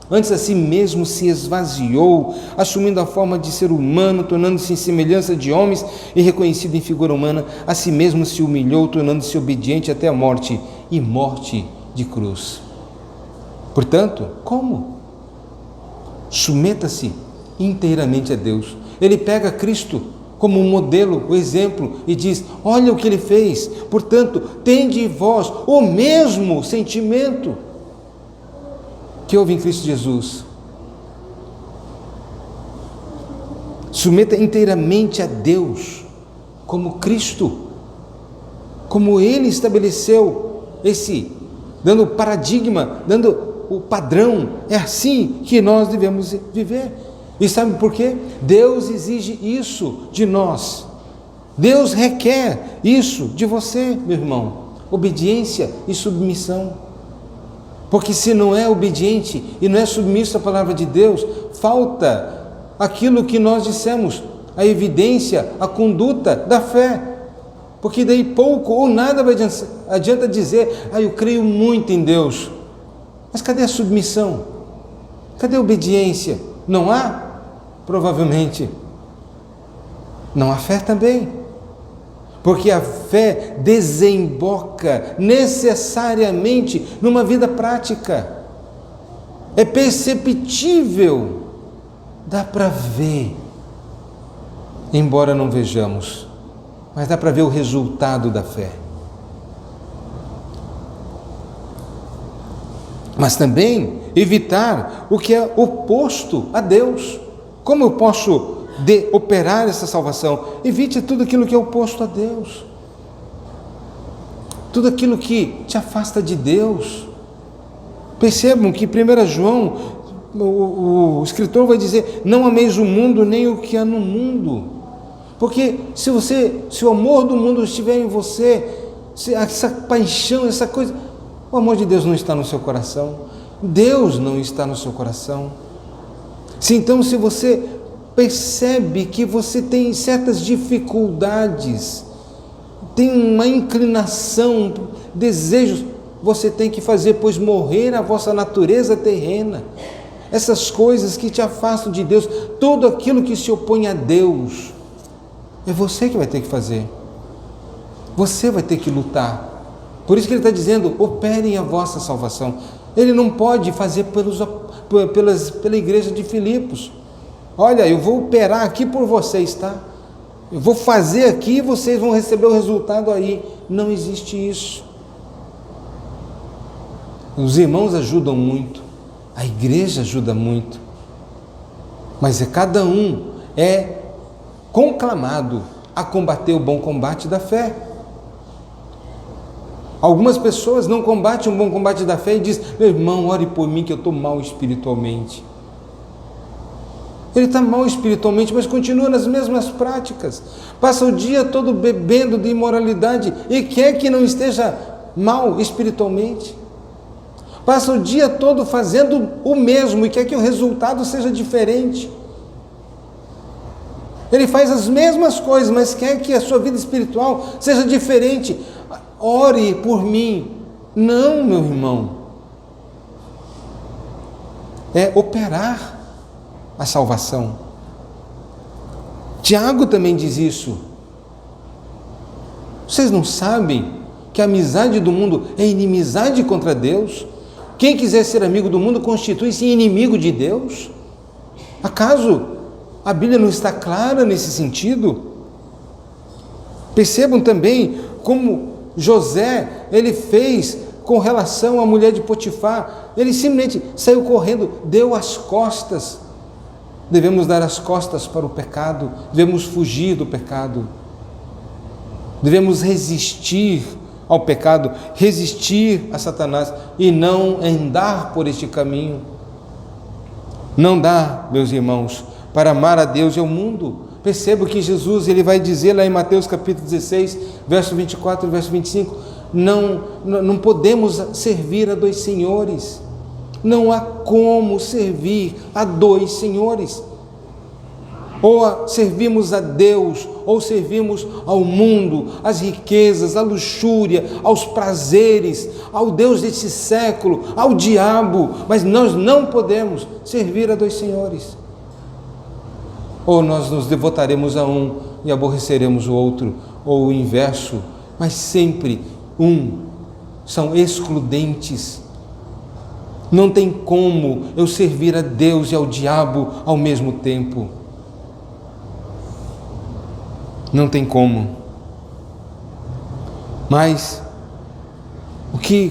antes a si mesmo se esvaziou, assumindo a forma de ser humano, tornando-se em semelhança de homens e reconhecido em figura humana, a si mesmo se humilhou, tornando-se obediente até a morte, e morte de cruz. Portanto, como? Submeta-se inteiramente a Deus. Ele pega Cristo como um modelo, o exemplo, e diz: olha o que ele fez, portanto, tende em vós o mesmo sentimento que houve em Cristo Jesus. Submeta inteiramente a Deus, como Cristo, como Ele estabeleceu dando o paradigma, dando o padrão. É assim que nós devemos viver. E sabe por quê? Deus exige isso de nós. Deus requer isso de você, meu irmão. Obediência e submissão. Porque se não é obediente e não é submisso à palavra de Deus, falta aquilo que nós dissemos, a evidência, a conduta da fé. Porque daí pouco ou nada vai adianta dizer: eu creio muito em Deus. Mas cadê a submissão? Cadê a obediência? Não há? Provavelmente. Não há fé também. Porque a fé desemboca necessariamente numa vida prática. É perceptível. Dá para ver. Embora não vejamos. Mas dá para ver o resultado da fé. Mas também evitar o que é oposto a Deus. Como eu posso operar essa salvação? Evite tudo aquilo que é oposto a Deus. Tudo aquilo que te afasta de Deus. Percebam que 1 João, o escritor vai dizer: não ameis o mundo nem o que há no mundo. Porque se o amor do mundo estiver em você, essa paixão, essa coisa, o amor de Deus não está no seu coração. Deus não está no seu coração. Então, se você percebe que você tem certas dificuldades, tem uma inclinação, desejos, você tem que fazer, pois, morrer a vossa natureza terrena. Essas coisas que te afastam de Deus, tudo aquilo que se opõe a Deus, é você que vai ter que fazer. Você vai ter que lutar. Por isso que ele está dizendo: operem a vossa salvação. Ele não pode fazer pela igreja de Filipos. Olha, eu vou operar aqui por vocês, tá? Eu vou fazer aqui e vocês vão receber o resultado aí. Não existe isso. Os irmãos ajudam muito, a igreja ajuda muito, mas cada um é conclamado a combater o bom combate da fé. Algumas pessoas não combatem um bom combate da fé e dizem: meu irmão, ore por mim que eu estou mal espiritualmente. Ele está mal espiritualmente, mas continua nas mesmas práticas. Passa o dia todo bebendo de imoralidade e quer que não esteja mal espiritualmente. Passa o dia todo fazendo o mesmo e quer que o resultado seja diferente. Ele faz as mesmas coisas, mas quer que a sua vida espiritual seja diferente. Ore por mim. Não, meu irmão. É operar a salvação. Tiago também diz isso. Vocês não sabem que a amizade do mundo é inimizade contra Deus? Quem quiser ser amigo do mundo constitui-se inimigo de Deus? Acaso a Bíblia não está clara nesse sentido? Percebam também como José, ele fez com relação à mulher de Potifar. Ele simplesmente saiu correndo, deu as costas. Devemos dar as costas para o pecado, devemos fugir do pecado. Devemos resistir ao pecado, resistir a Satanás e não andar por este caminho. Não dá, meus irmãos, para amar a Deus e ao mundo. Perceba que Jesus, ele vai dizer lá em Mateus capítulo 16, verso 24 e verso 25, não podemos servir a dois senhores. Não há como servir a dois senhores. Ou servimos a Deus, ou servimos ao mundo, às riquezas, à luxúria, aos prazeres, ao Deus deste século, ao diabo. Mas nós não podemos servir a dois senhores. Ou nós nos devotaremos a um e aborreceremos o outro, ou o inverso, mas sempre são excludentes. Não tem como eu servir a Deus e ao diabo ao mesmo tempo. Não tem como. Mas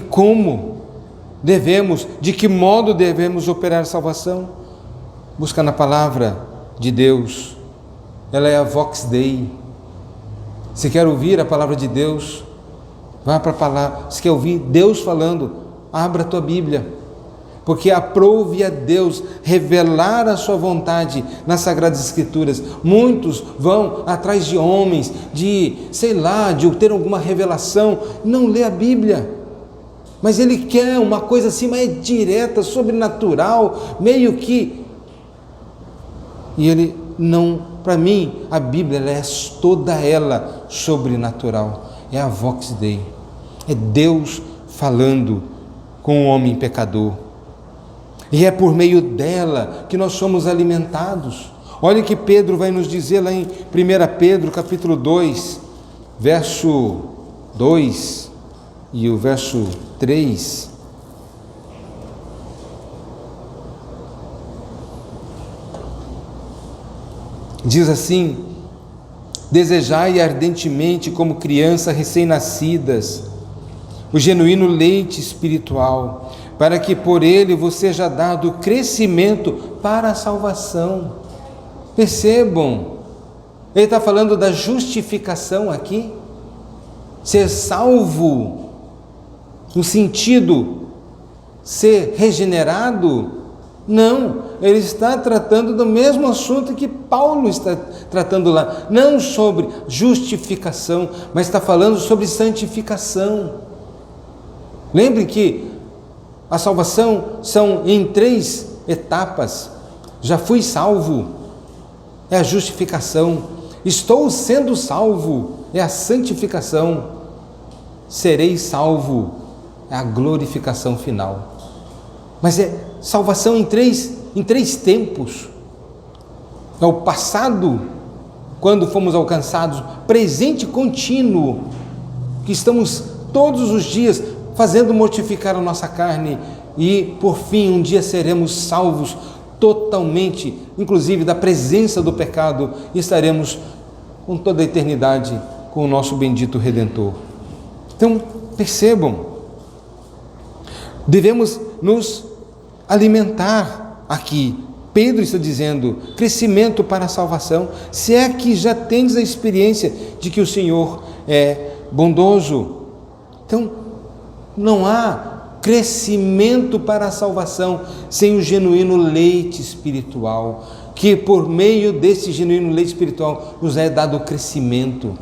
como devemos, de que modo devemos operar a salvação? Busca na palavra de Deus. Ela é a Vox Dei. Se quer ouvir a palavra de Deus, vá para a palavra. Se quer ouvir Deus falando, abra a tua Bíblia. Porque aprove a Deus revelar a sua vontade nas Sagradas Escrituras. Muitos vão atrás de homens, de ter alguma revelação, não lê a Bíblia. Mas ele quer uma coisa assim mais direta, sobrenatural, meio que... E ele não, para mim, a Bíblia ela é toda ela sobrenatural. É a Vox Dei. É Deus falando com o homem pecador. E é por meio dela que nós somos alimentados. Olha que Pedro vai nos dizer lá em 1 Pedro capítulo 2, verso 2 e o verso 3. Diz assim: desejai ardentemente como crianças recém-nascidas o genuíno leite espiritual, para que por ele vos seja dado crescimento para a salvação. Percebam, ele está falando da justificação aqui, ser salvo, no sentido, ser regenerado. Não, ele está tratando do mesmo assunto que Paulo está tratando lá, não sobre justificação, mas está falando sobre santificação. Lembre que a salvação são em 3 etapas. Já fui salvo, é a justificação. Estou sendo salvo, é a santificação. Serei salvo, é a glorificação final. Mas é salvação em três tempos. É o passado, quando fomos alcançados, presente contínuo, que estamos todos os dias fazendo mortificar a nossa carne, e por fim um dia seremos salvos totalmente, inclusive da presença do pecado, e estaremos com toda a eternidade com o nosso bendito Redentor. Então percebam, devemos nos alimentar aqui. Pedro está dizendo crescimento para a salvação, se é que já tendes a experiência de que o Senhor é bondoso. Então não há crescimento para a salvação sem o genuíno leite espiritual, que por meio desse genuíno leite espiritual nos é dado o crescimento.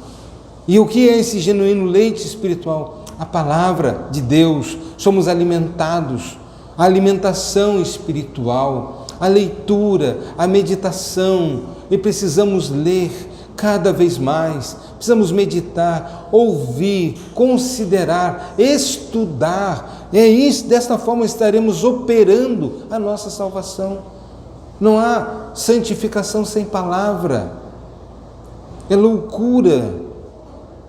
E o que é esse genuíno leite espiritual? A palavra de Deus. Somos alimentados, a alimentação espiritual, a leitura, a meditação, e precisamos ler cada vez mais, precisamos meditar, ouvir, considerar, estudar. É isso, desta forma estaremos operando a nossa salvação. Não há santificação sem palavra. É loucura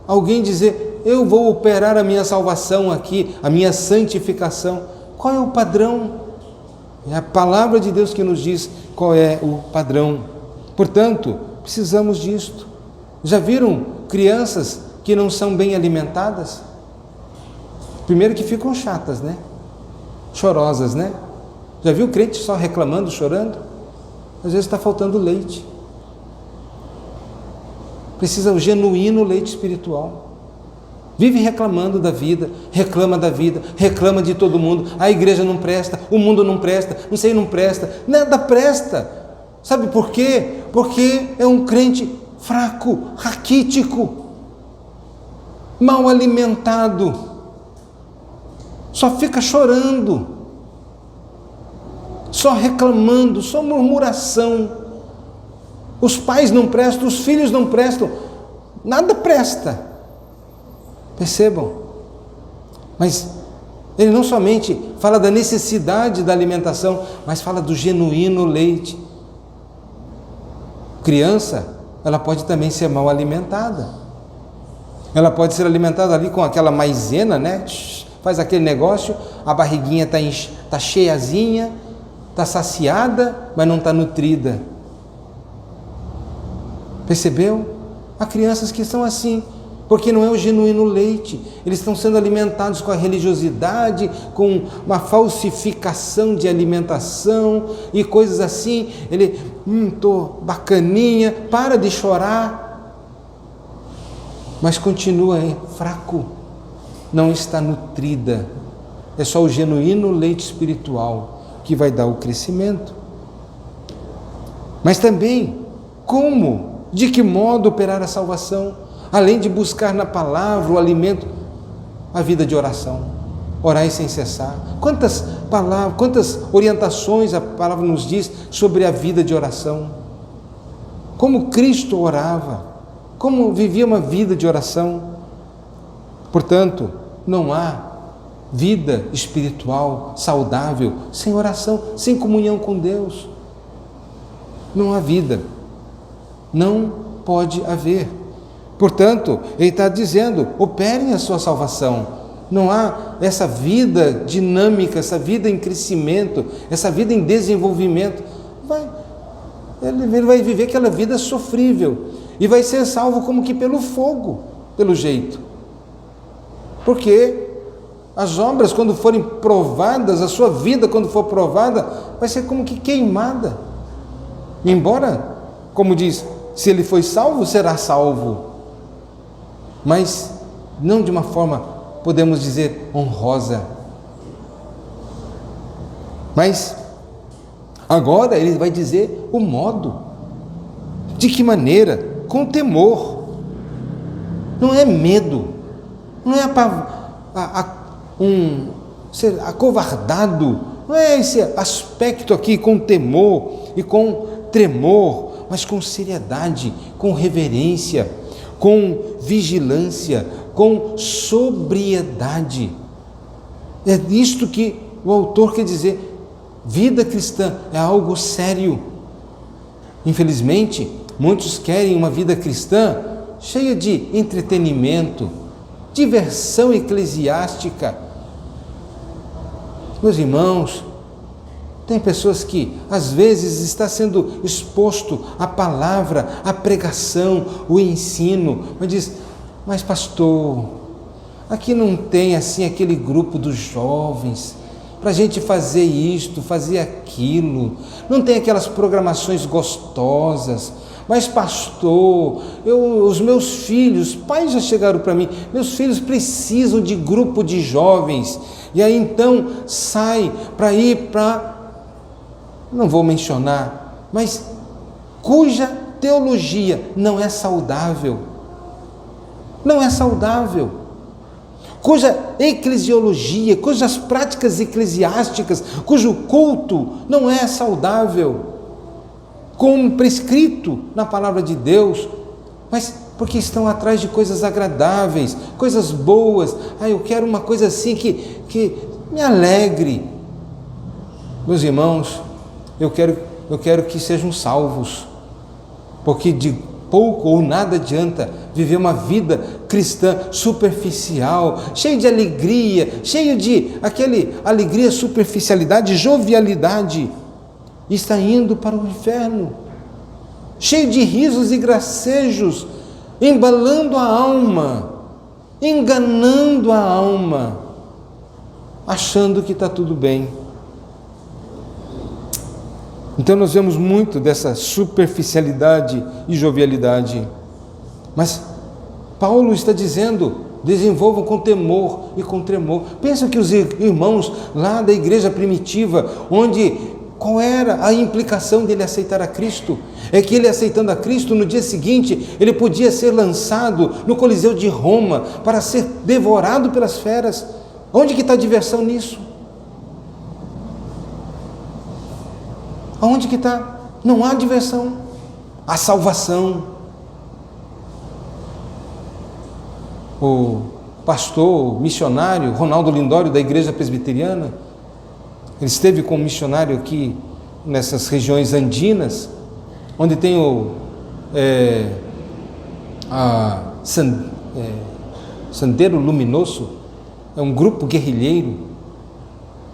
alguém dizer: eu vou operar a minha salvação aqui, a minha santificação. Qual é o padrão? É a palavra de Deus que nos diz qual é o padrão. Portanto, precisamos disto. Já viram crianças que não são bem alimentadas? Primeiro que ficam chatas, né? Chorosas, né? Já viu crente só reclamando, chorando? Às vezes está faltando leite. Precisa o genuíno leite espiritual. Vive reclamando da vida, reclama de todo mundo. A igreja não presta, o mundo não presta, não sei, não presta, nada presta. Sabe por quê? Porque é um crente fraco, raquítico, mal alimentado, só fica chorando, só reclamando, só murmuração. Os pais não prestam, os filhos não prestam, nada presta. Percebam? Mas ele não somente fala da necessidade da alimentação, mas fala do genuíno leite. Criança, ela pode também ser mal alimentada. Ela pode ser alimentada ali com aquela maisena, né? Faz aquele negócio, a barriguinha está cheiazinha, está saciada, mas não está nutrida. Percebeu? Há crianças que são assim, porque não é o genuíno leite. Eles estão sendo alimentados com a religiosidade, com uma falsificação de alimentação e coisas assim. Ele, tô bacaninha, para de chorar, mas continua aí, fraco, não está nutrida. É só o genuíno leite espiritual que vai dar o crescimento. Mas também, como? De que modo operar a salvação? Além de buscar na palavra o alimento, a vida de oração. Orai sem cessar. Quantas palavras, quantas orientações a palavra nos diz sobre a vida de oração? Como Cristo orava, como vivia uma vida de oração. Portanto, não há vida espiritual saudável sem oração, sem comunhão com Deus. Não há vida. Não pode haver. Portanto, ele está dizendo: operem a sua salvação. Não há essa vida dinâmica, essa vida em crescimento, essa vida em desenvolvimento. Ele vai viver aquela vida sofrível e vai ser salvo como que pelo fogo, pelo jeito. Porque as obras, quando forem provadas, a sua vida, quando for provada, vai ser como que queimada. Embora, como diz, se ele foi salvo, será salvo. Mas não de uma forma, podemos dizer, honrosa. Mas agora ele vai dizer o modo. De que maneira? Com temor. Não é medo. Não é ser acovardado. Não é esse aspecto aqui com temor e com tremor, mas com seriedade, com reverência, com vigilância, com sobriedade. É isto que o autor quer dizer. Vida cristã é algo sério. Infelizmente, muitos querem uma vida cristã cheia de entretenimento, diversão eclesiástica. Meus irmãos, tem pessoas que às vezes está sendo exposto a palavra, a pregação, o ensino, mas diz: mas pastor, aqui não tem assim aquele grupo dos jovens para a gente fazer isto, fazer aquilo, não tem aquelas programações gostosas. Mas pastor, os meus filhos, pais já chegaram para mim, meus filhos precisam de grupo de jovens, e aí então sai para ir para, não vou mencionar, mas cuja teologia não é saudável, cuja eclesiologia, cujas práticas eclesiásticas, cujo culto não é saudável, como prescrito na palavra de Deus, mas porque estão atrás de coisas agradáveis, coisas boas. Eu quero uma coisa assim que me alegre. Meus irmãos, eu quero eu quero que sejam salvos, porque de pouco ou nada adianta viver uma vida cristã superficial, cheio de alegria, cheio de alegria, superficialidade, jovialidade, e está indo para o inferno, cheio de risos e gracejos, embalando a alma, enganando a alma, achando que está tudo bem. Então nós vemos muito dessa superficialidade e jovialidade. Mas Paulo está dizendo, desenvolvam com temor e com tremor. Pensa que os irmãos lá da igreja primitiva, qual era a implicação dele aceitar a Cristo? É que ele aceitando a Cristo, no dia seguinte, ele podia ser lançado no Coliseu de Roma para ser devorado pelas feras. Onde que está a diversão nisso? Aonde que está? Não há diversão, há salvação. O pastor missionário Ronaldo Lindório, da Igreja Presbiteriana, ele esteve como missionário aqui nessas regiões andinas, onde tem Sendero Luminoso, é um grupo guerrilheiro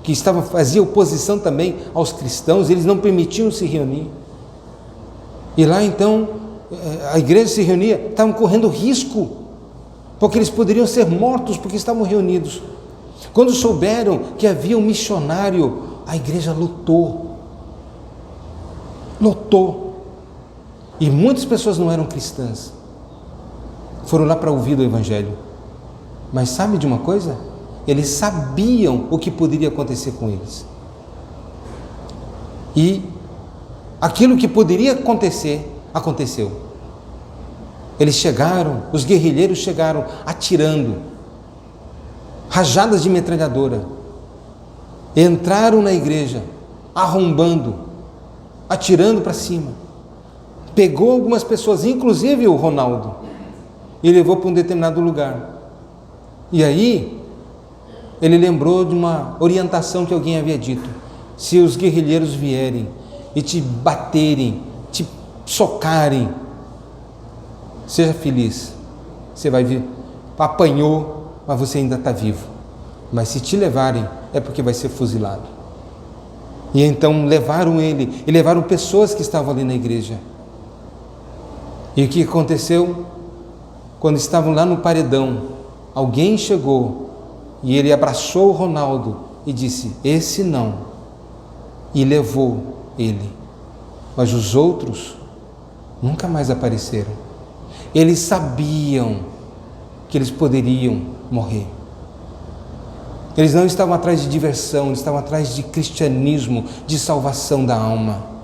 que fazia oposição também aos cristãos, eles não permitiam se reunir. E lá então, a igreja se reunia, estavam correndo risco, porque eles poderiam ser mortos porque estavam reunidos. Quando souberam que havia um missionário, a igreja lotou. E muitas pessoas não eram cristãs, foram lá para ouvir o evangelho. Mas sabe de uma coisa? Eles sabiam o que poderia acontecer com eles. E aquilo que poderia acontecer, aconteceu. Eles chegaram, os guerrilheiros chegaram atirando, rajadas de metralhadora, entraram na igreja, arrombando, atirando para cima. Pegou algumas pessoas, inclusive o Ronaldo, e levou para um determinado lugar. E aí ele lembrou de uma orientação que alguém havia dito: se os guerrilheiros vierem e te baterem, te socarem, seja feliz, você vai ver, apanhou, mas você ainda está vivo. Mas se te levarem, é porque vai ser fuzilado. E então levaram ele, e levaram pessoas que estavam ali na igreja. E o que aconteceu? Quando estavam lá no paredão, alguém chegou e ele abraçou o Ronaldo e disse: esse não, e levou ele. Mas os outros nunca mais apareceram. Eles sabiam que eles poderiam morrer. Eles não estavam atrás de diversão, eles estavam atrás de cristianismo, de salvação da alma.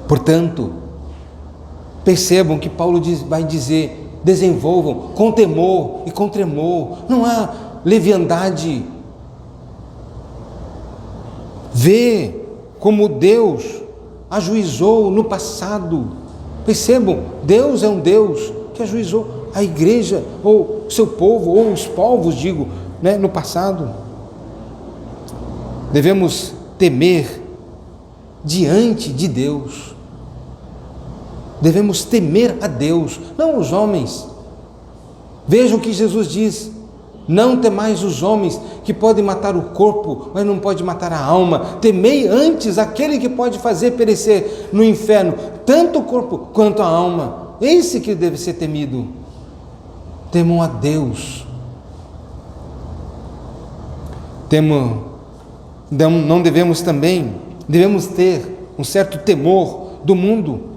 Portanto, percebam que Paulo vai dizer: desenvolvam com temor e com tremor. Não há leviandade. Vê como Deus ajuizou no passado. Percebam, Deus é um Deus que ajuizou a igreja, ou seu povo, ou os povos, no passado. Devemos temer diante de Deus. Devemos temer a Deus, não os homens. Vejam o que Jesus diz: não temais os homens, que podem matar o corpo, mas não pode matar a alma. Temei antes aquele que pode fazer perecer no inferno tanto o corpo quanto a alma. Esse que deve ser temido. Temam a Deus. Não devemos ter um certo temor do mundo.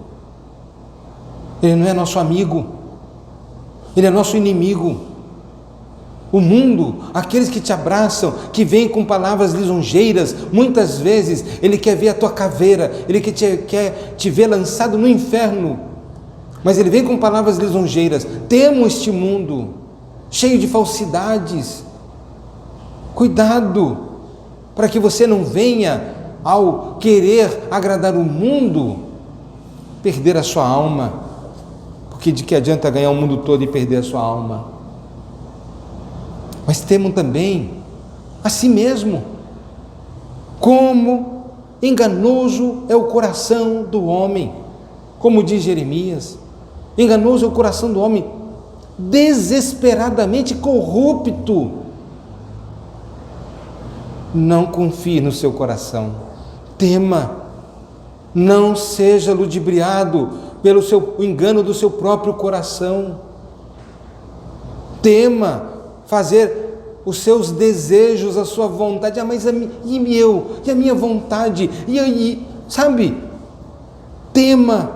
Ele não é nosso amigo, ele é nosso inimigo. O mundo, aqueles que te abraçam, que vêm com palavras lisonjeiras, muitas vezes ele quer ver a tua caveira, ele quer te ver lançado no inferno, mas ele vem com palavras lisonjeiras. Temo este mundo, cheio de falsidades. Cuidado, para que você não venha, ao querer agradar o mundo, perder a sua alma. Porque de que adianta ganhar o mundo todo e perder a sua alma? Mas temam também a si mesmo. Como enganoso é o coração do homem, como diz Jeremias, enganoso é o coração do homem, desesperadamente corrupto. Não confie no seu coração, tema, não seja ludibriado pelo engano do seu próprio coração, tema fazer os seus desejos, a sua vontade, mas e a minha vontade, sabe, tema,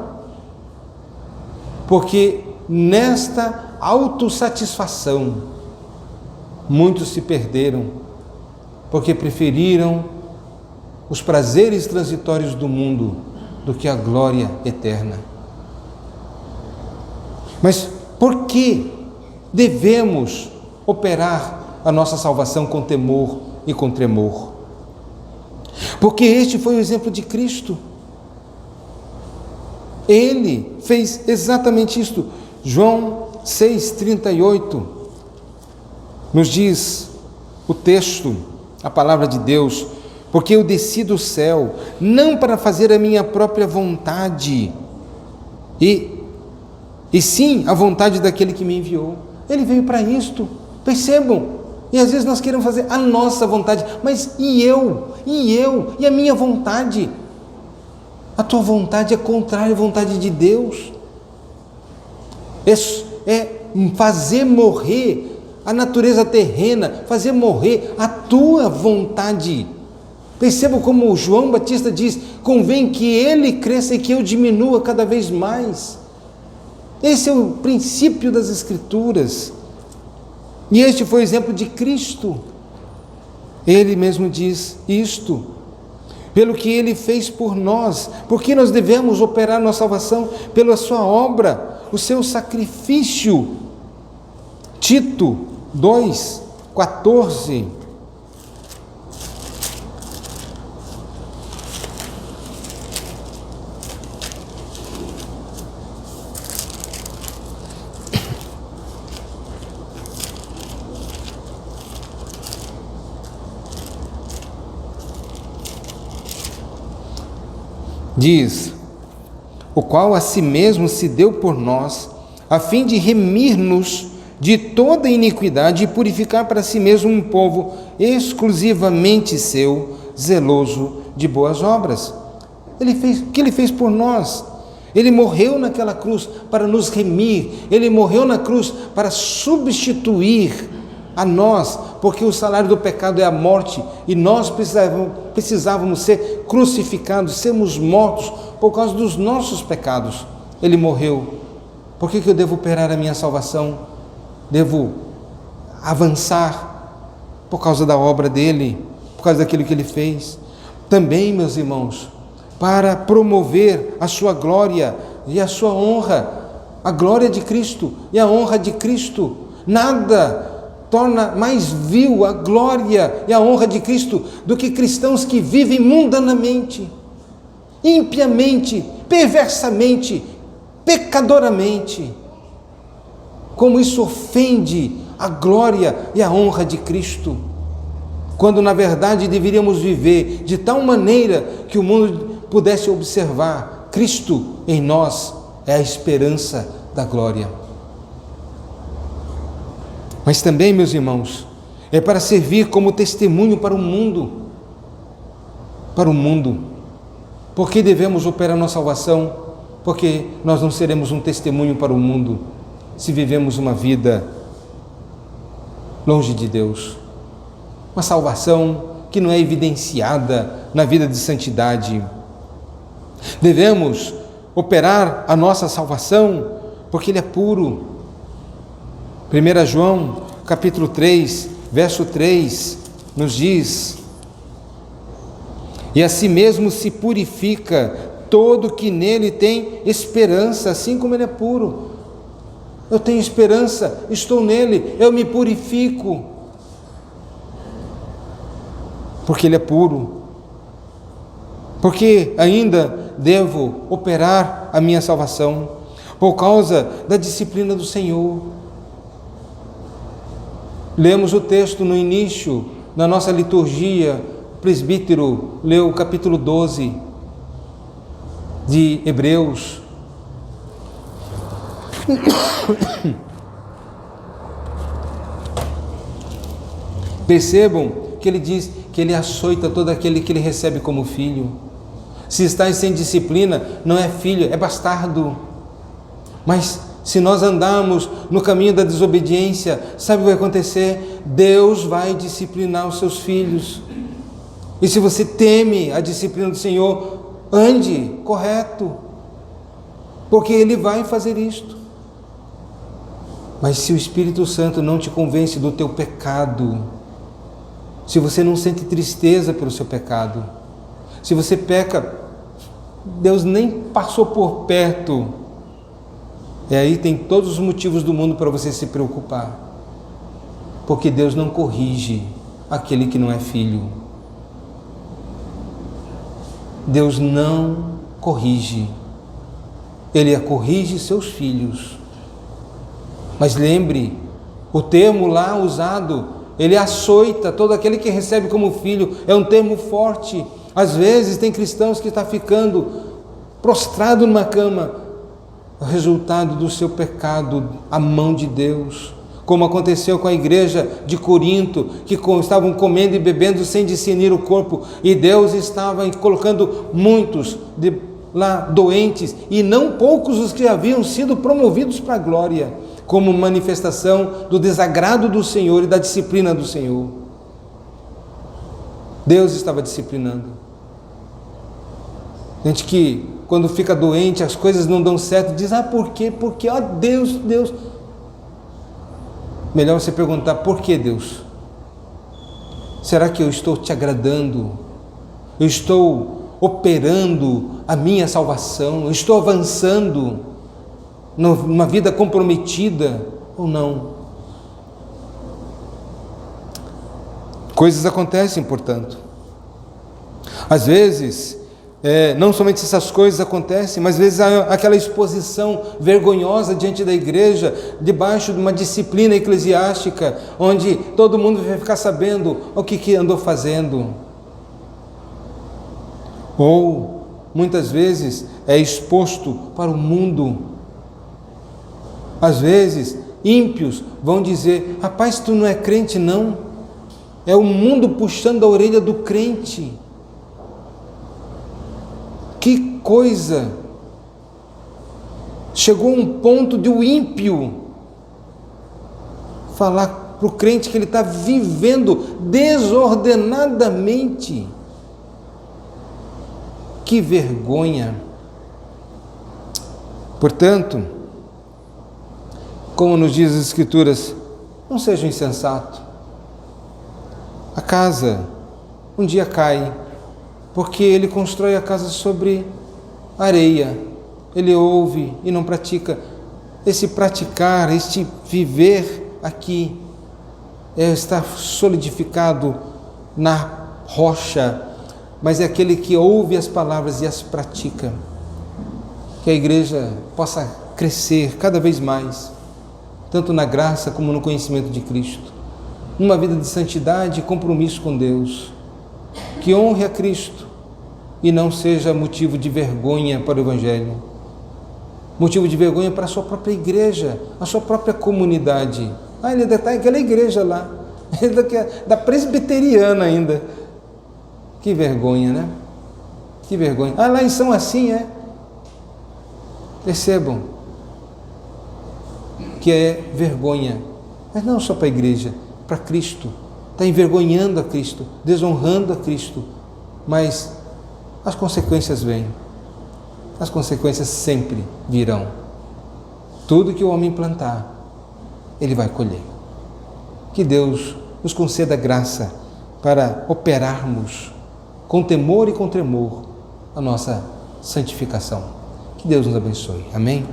porque nesta autossatisfação, muitos se perderam, porque preferiram os prazeres transitórios do mundo do que a glória eterna. Mas por que devemos operar a nossa salvação com temor e com tremor? Porque este foi o exemplo de Cristo. Ele fez exatamente isto. João 6,38 nos diz o texto, a palavra de Deus: porque eu desci do céu, não para fazer a minha própria vontade, e sim a vontade daquele que me enviou. Ele veio para isto, percebam. E às vezes nós queremos fazer a nossa vontade, mas e a minha vontade? A tua vontade é contrária à vontade de Deus. É fazer morrer a natureza terrena, fazer morrer a tua vontade. Percebam como João Batista diz: convém que ele cresça e que eu diminua cada vez mais. Esse é o princípio das Escrituras. E este foi o exemplo de Cristo. Ele mesmo diz isto: pelo que Ele fez por nós, porque nós devemos operar nossa salvação pela sua obra, o seu sacrifício. Tito 2,14. Diz: o qual a si mesmo se deu por nós, a fim de remir-nos de toda iniquidade e purificar para si mesmo um povo exclusivamente seu, zeloso de boas obras. O que Ele fez por nós? Ele morreu naquela cruz para nos remir, Ele morreu na cruz para substituir a nós, porque o salário do pecado é a morte, e nós precisávamos ser crucificados, sermos mortos por causa dos nossos pecados. Ele morreu. Por que eu devo operar a minha salvação? Devo avançar por causa da obra dele, por causa daquilo que ele fez. Também, meus irmãos, para promover a sua glória e a sua honra, a glória de Cristo e a honra de Cristo. Nada torna mais vil a glória e a honra de Cristo do que cristãos que vivem mundanamente, impiamente, perversamente, pecadoramente. Como isso ofende a glória e a honra de Cristo, quando na verdade deveríamos viver de tal maneira que o mundo pudesse observar: Cristo em nós é a esperança da glória. Mas também, meus irmãos, é para servir como testemunho para o mundo. Para o mundo. Por que devemos operar nossa salvação? Porque nós não seremos um testemunho para o mundo se vivemos uma vida longe de Deus. Uma salvação que não é evidenciada na vida de santidade. Devemos operar a nossa salvação porque Ele é puro. 1 João, capítulo 3, verso 3, nos diz: e a si mesmo se purifica todo que nele tem esperança, assim como ele é puro. Eu tenho esperança, estou nele, eu me purifico, porque ele é puro. Porque ainda devo operar a minha salvação por causa da disciplina do Senhor. Lemos o texto no início da nossa liturgia, presbítero leu o capítulo 12 de Hebreus. Percebam que ele diz que ele açoita todo aquele que ele recebe como filho. Se estáis sem disciplina, não é filho, é bastardo. Mas se nós andarmos no caminho da desobediência, sabe o que vai acontecer? Deus vai disciplinar os seus filhos. E se você teme a disciplina do Senhor, ande correto, porque Ele vai fazer isto. Mas se o Espírito Santo não te convence do teu pecado, se você não sente tristeza pelo seu pecado, se você peca, Deus nem passou por perto, e aí tem todos os motivos do mundo para você se preocupar, porque Deus não corrige aquele que não é filho. Deus não corrige, Ele corrige seus filhos. Mas lembre, o termo lá usado, Ele açoita todo aquele que recebe como filho, é um termo forte. Às vezes tem cristãos que estão ficando prostrado numa cama, o resultado do seu pecado, a mão de Deus, como aconteceu com a igreja de Corinto, que estavam comendo e bebendo sem discernir o corpo, e Deus estava colocando muitos lá doentes, e não poucos os que haviam sido promovidos para a glória, como manifestação do desagrado do Senhor e da disciplina do Senhor. Deus estava disciplinando. Gente que quando fica doente, as coisas não dão certo, diz, por quê? Porque, Deus. Melhor você perguntar, por que Deus? Será que eu estou te agradando? Eu estou operando a minha salvação? Eu estou avançando numa vida comprometida ou não? Coisas acontecem, portanto. Às vezes, não somente essas coisas acontecem, mas às vezes há aquela exposição vergonhosa diante da igreja, debaixo de uma disciplina eclesiástica, onde todo mundo vai ficar sabendo o que andou fazendo. Ou, muitas vezes, é exposto para o mundo. Às vezes, ímpios vão dizer, rapaz, tu não é crente não, é o mundo puxando a orelha do crente. Que coisa! Chegou um ponto de o ímpio falar para o crente que ele está vivendo desordenadamente. Que vergonha! Portanto, como nos diz as Escrituras, não seja insensato. A casa um dia cai, porque ele constrói a casa sobre areia. Ele ouve e não pratica. Esse praticar, este viver aqui, está solidificado na rocha, mas é aquele que ouve as palavras e as pratica. Que a igreja possa crescer cada vez mais, tanto na graça como no conhecimento de Cristo, numa vida de santidade e compromisso com Deus, que honre a Cristo e não seja motivo de vergonha para o Evangelho, motivo de vergonha para a sua própria igreja, a sua própria comunidade. Ele ainda está naquela igreja lá, da presbiteriana ainda. Que vergonha, né? Que vergonha. Lá em São assim, Percebam que é vergonha, mas não só para a igreja, para Cristo. Está envergonhando a Cristo, desonrando a Cristo, mas as consequências vêm. As consequências sempre virão. Tudo que o homem plantar, ele vai colher. Que Deus nos conceda graça para operarmos com temor e com tremor a nossa santificação. Que Deus nos abençoe. Amém?